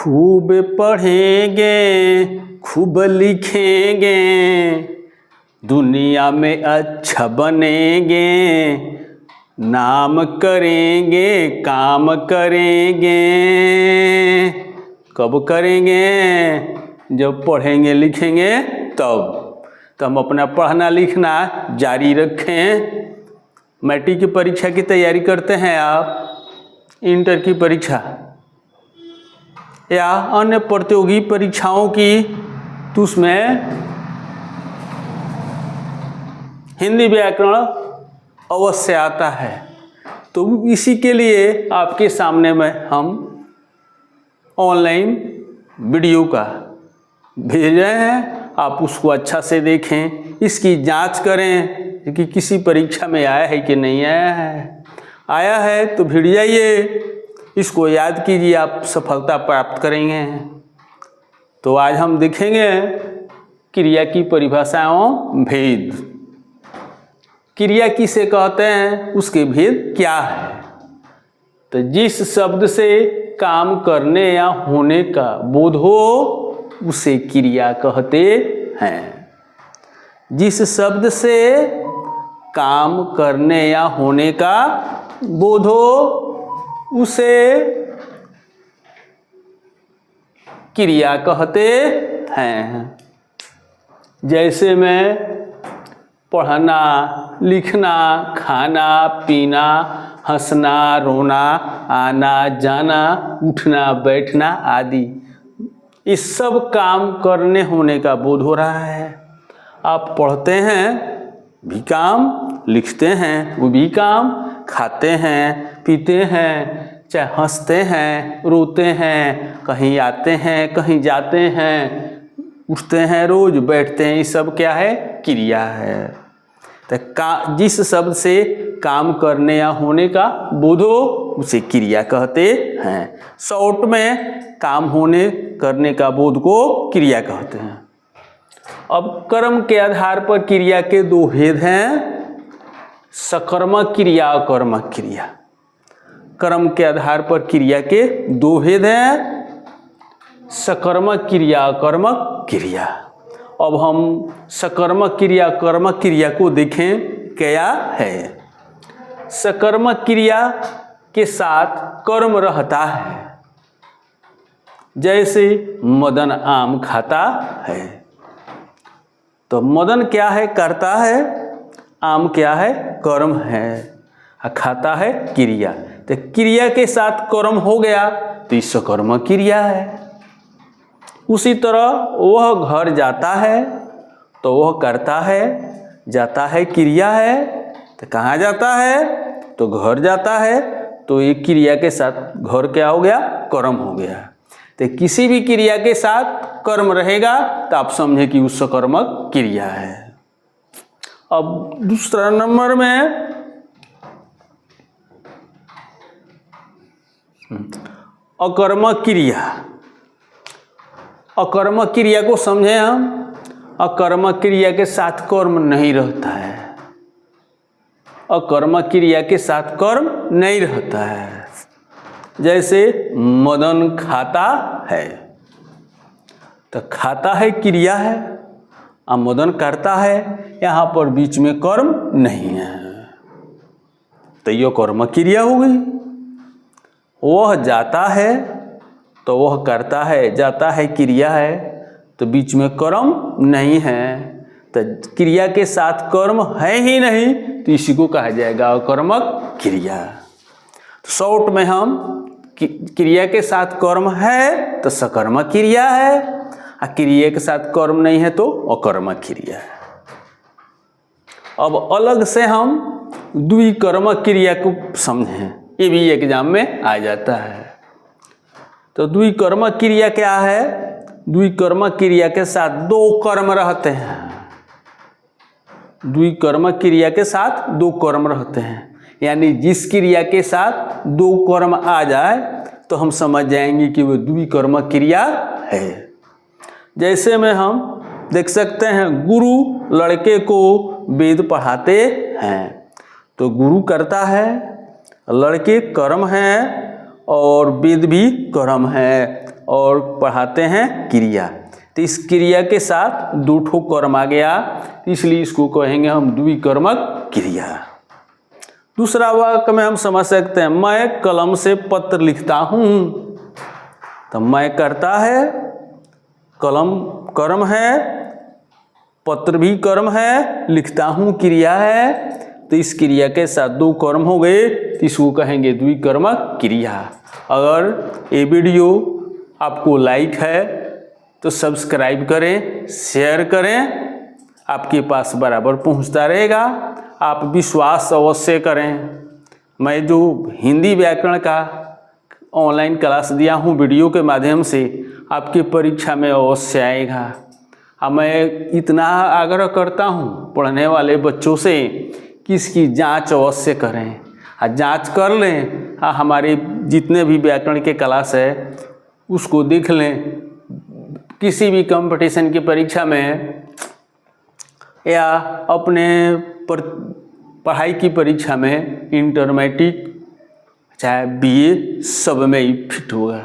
खूब पढ़ेंगे खूब लिखेंगे, दुनिया में अच्छा बनेंगे, नाम करेंगे काम करेंगे। कब करेंगे? जब पढ़ेंगे लिखेंगे तब। तो हम अपना पढ़ना लिखना जारी रखें। मैट्रिक की परीक्षा की तैयारी करते हैं आप, इंटर की परीक्षा या अन्य प्रतियोगी परीक्षाओं की, तो उसमें हिंदी व्याकरण अवश्य आता है। तो इसी के लिए आपके सामने में हम ऑनलाइन वीडियो का भेज रहे हैं, आप उसको अच्छा से देखें, इसकी जांच करें कि किसी परीक्षा में आया है कि नहीं आया है। आया है तो भिड़ जाइए, इसको याद कीजिए, आप सफलता प्राप्त करेंगे। तो आज हम देखेंगे क्रिया की परिभाषाओं भेद। क्रिया किसे कहते हैं, उसके भेद क्या है। तो जिस शब्द से काम करने या होने का बोध हो उसे क्रिया कहते हैं। जिस शब्द से काम करने या होने का बोध हो उसे क्रिया कहते हैं। जैसे मैं पढ़ना, लिखना, खाना, पीना, हंसना, रोना, आना, जाना, उठना, बैठना आदि, इस सब काम करने होने का बोध हो रहा है। आप पढ़ते हैं भी काम, लिखते हैं वो भी काम, खाते हैं पीते हैं, चाहे हंसते हैं रोते हैं, कहीं आते हैं कहीं जाते हैं, उठते हैं रोज, बैठते हैं, ये सब क्या है? क्रिया है। तो जिस शब्द से काम करने या होने का बोध हो उसे क्रिया कहते हैं। शॉर्ट में काम होने करने का बोध को क्रिया कहते हैं। अब कर्म के आधार पर क्रिया के दो भेद हैं, सकर्मक क्रिया और कर्मक क्रिया। कर्म के आधार पर क्रिया के दो भेद हैं, सकर्मक क्रिया और कर्मक क्रिया। अब हम सकर्मक क्रिया कर्मक क्रिया को देखें क्या है। सकर्मक क्रिया के साथ कर्म रहता है। जैसे मदन आम खाता है, तो मदन क्या है? करता है। आम क्या है? कर्म है। खाता है क्रिया। तो क्रिया के साथ कर्म हो गया तो इस सकर्मक क्रिया है। उसी तरह वह घर जाता है तो वह करता है, जाता है क्रिया है। तो कहाँ जाता है? तो घर जाता है, तो एक क्रिया के साथ घर क्या हो गया? कर्म हो गया। तो किसी भी क्रिया के साथ कर्म रहेगा तो आप समझे कि उस सकर्मक क्रिया है। अब दूसरा नंबर में अकर्मक क्रिया। अकर्मक क्रिया को समझें हम। अकर्मक क्रिया के साथ कर्म नहीं रहता है। अकर्मक क्रिया के साथ कर्म नहीं रहता है। जैसे मदन खाता है, तो खाता है क्रिया है, और मदन करता है, यहाँ पर बीच में कर्म नहीं है, तो यह कर्मक क्रिया हो गई। वह जाता है तो वह करता है, जाता है क्रिया है, तो बीच में कर्म नहीं है, तो क्रिया के साथ कर्म है ही नहीं, तो इसी को कहा जाएगा अकर्मक क्रिया। तो शॉर्ट में हम क्रिया के साथ कर्म है तो सकर्मक क्रिया है, और क्रिया के साथ कर्म नहीं है तो अकर्मक क्रिया है। अब अलग से हम द्विकर्मक क्रिया को समझें, ये भी एग्जाम में आ जाता है। तो द्विकर्मक क्रिया क्या है? द्विकर्मक क्रिया के साथ दो कर्म रहते हैं। द्विकर्मक क्रिया के साथ दो कर्म रहते हैं, यानी जिस क्रिया के साथ दो कर्म आ जाए तो हम समझ जाएंगे कि वो द्विकर्मक क्रिया है। जैसे में हम देख सकते हैं, गुरु लड़के को वेद पढ़ाते हैं, तो गुरु करता है, लड़के कर्म है और वेद भी कर्म है, और पढ़ाते हैं क्रिया। तो इस क्रिया के साथ दो ठो कर्म आ गया, इसलिए इसको कहेंगे हम द्विकर्मक क्रिया। दूसरा वाक्य में हम समझ सकते हैं, मैं कलम से पत्र लिखता हूँ। तो मैं करता है, कलम कर्म है, पत्र भी कर्म है, लिखता हूँ क्रिया है। तो इस क्रिया के साथ दो कर्म हो गए, तो इसको कहेंगे द्विकर्मक क्रिया। अगर ये वीडियो आपको लाइक है तो सब्सक्राइब करें, शेयर करें, आपके पास बराबर पहुंचता रहेगा। आप विश्वास अवश्य करें। मैं जो हिंदी व्याकरण का ऑनलाइन क्लास दिया हूं वीडियो के माध्यम से, आपके परीक्षा में अवश्य आएगा। मैं इतना आग्रह करता हूं पढ़ने वाले बच्चों से कि इसकी जांच अवश्य करें, जांच कर लें। हमारे जितने भी व्याकरण के क्लास है उसको देख लें। किसी भी कंपटीशन की परीक्षा में या अपने पढ़ाई की परीक्षा में, इंटर मैट्रिक चाहे बीए, सब में ही फिट होगा।